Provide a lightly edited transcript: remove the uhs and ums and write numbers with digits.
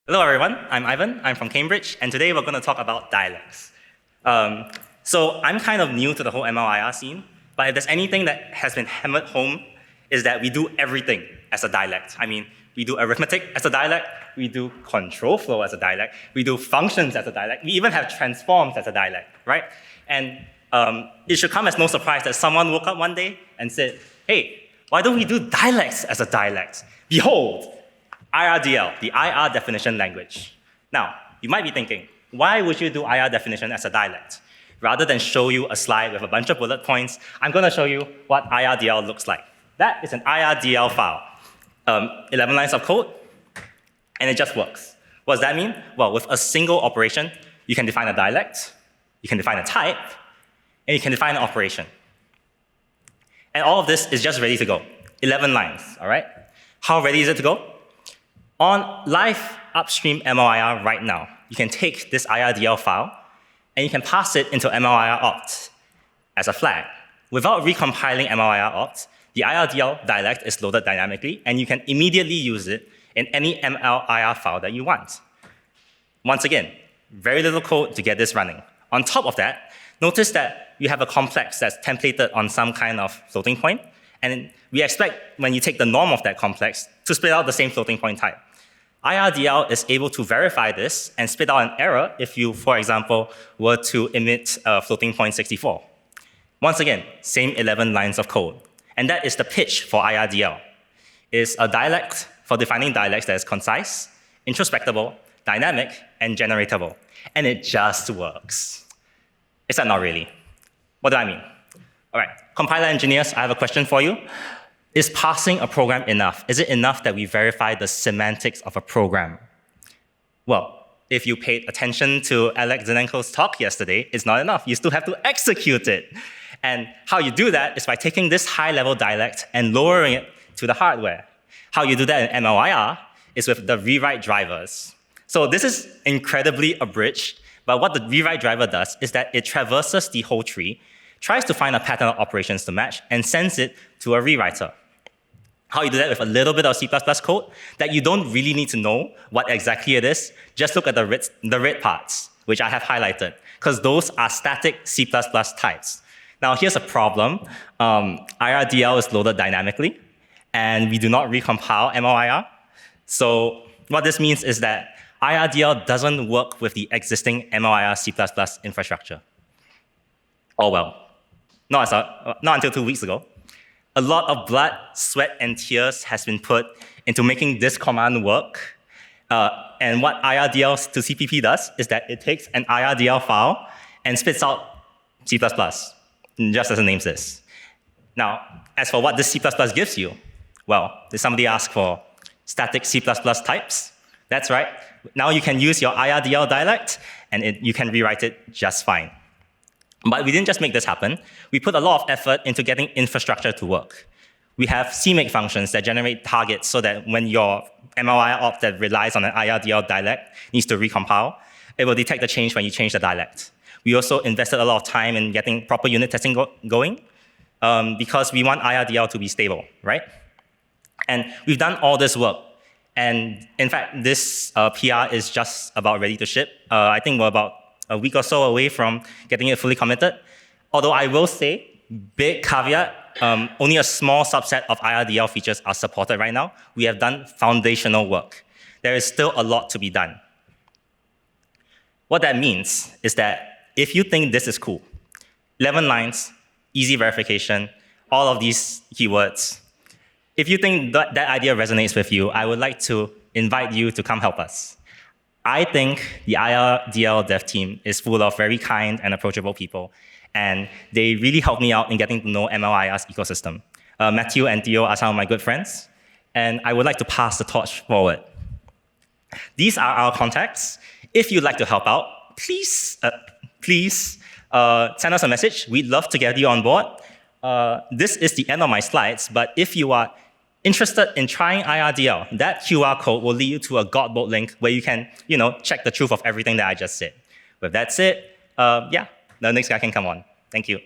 Hello everyone, I'm Ivan, I'm from Cambridge, and today we're going to talk about dialects. So I'm kind of new to the whole MLIR scene, but if there's anything that has been hammered home is that we do everything as a dialect. I mean, we do arithmetic as a dialect, we do control flow as a dialect, we do functions as a dialect, we even have transforms as a dialect, right? And it should come as no surprise that someone woke up one day and said, hey, why don't we do dialects as a dialect? Behold, IRDL, the IR definition language. Now, you might be thinking, why would you do IR definition as a dialect? Rather than show you a slide with a bunch of bullet points, I'm going to show you what IRDL looks like. That is an IRDL file, 11 lines of code, and it just works. What does that mean? Well, with a single operation, you can define a dialect, you can define a type, and you can define an operation. And all of this is just ready to go. 11 lines, all right? How ready is it to go? On live upstream MLIR right now, you can take this IRDL file and you can pass it into MLIR opt as a flag. Without recompiling MLIR opt, the IRDL dialect is loaded dynamically and you can immediately use it in any MLIR file that you want. Once again, very little code to get this running. On top of that, notice that you have a complex that's templated on some kind of floating point, and we expect when you take the norm of that complex to spit out the same floating point type. IRDL is able to verify this and spit out an error if you, for example, were to emit floating point 64. Once again, same 11 lines of code. And that is the pitch for IRDL. It's a dialect for defining dialects that is concise, introspectable, dynamic, and generatable. And it just works. Is that not really? What do I mean? All right, compiler engineers, I have a question for you. Is parsing a program enough? Is it enough that we verify the semantics of a program? Well, if you paid attention to Alex Zinenko's talk yesterday, it's not enough. You still have to execute it. And how you do that is by taking this high-level dialect and lowering it to the hardware. How you do that in MLIR is with the rewrite drivers. So this is incredibly abridged, but what the rewrite driver does is that it traverses the whole tree, tries to find a pattern of operations to match, and sends it to a rewriter. How you do that with a little bit of C++ code that you don't really need to know what exactly it is. Just look at the red parts, which I have highlighted, because those are static C++ types. Now, here's a problem. IRDL is loaded dynamically, and we do not recompile MLIR. So what this means is that IRDL doesn't work with the existing MLIR C++ infrastructure. Oh well, not until 2 weeks ago. A lot of blood, sweat, and tears has been put into making this command work. And what IRDL to CPP does is that it takes an IRDL file and spits out C++, just as the name says. Now, as for what this C++ gives you, well, did somebody ask for static C++ types? That's right. Now you can use your IRDL dialect, and you can rewrite it just fine. But we didn't just make this happen. We put a lot of effort into getting infrastructure to work. We have CMake functions that generate targets so that when your MLIR opt that relies on an IRDL dialect needs to recompile, it will detect the change when you change the dialect. We also invested a lot of time in getting proper unit testing going because we want IRDL to be stable, right? And we've done all this work. And in fact, this PR is just about ready to ship. I think we're about a week or so away from getting it fully committed. Although I will say, big caveat, only a small subset of IRDL features are supported right now. We have done foundational work. There is still a lot to be done. What that means is that if you think this is cool, 11 lines, easy verification, all of these keywords, if you think that idea resonates with you, I would like to invite you to come help us. I think the IRDL dev team is full of very kind and approachable people, and they really helped me out in getting to know MLIR's ecosystem. Matthew and Theo are some of my good friends, and I would like to pass the torch forward. These are our contacts. If you'd like to help out, please send us a message. We'd love to get you on board. This is the end of my slides, but if you are interested in trying IRDL, that QR code will lead you to a Godbolt link where you can, check the truth of everything that I just said. But that's it. Yeah, the next guy can come on. Thank you.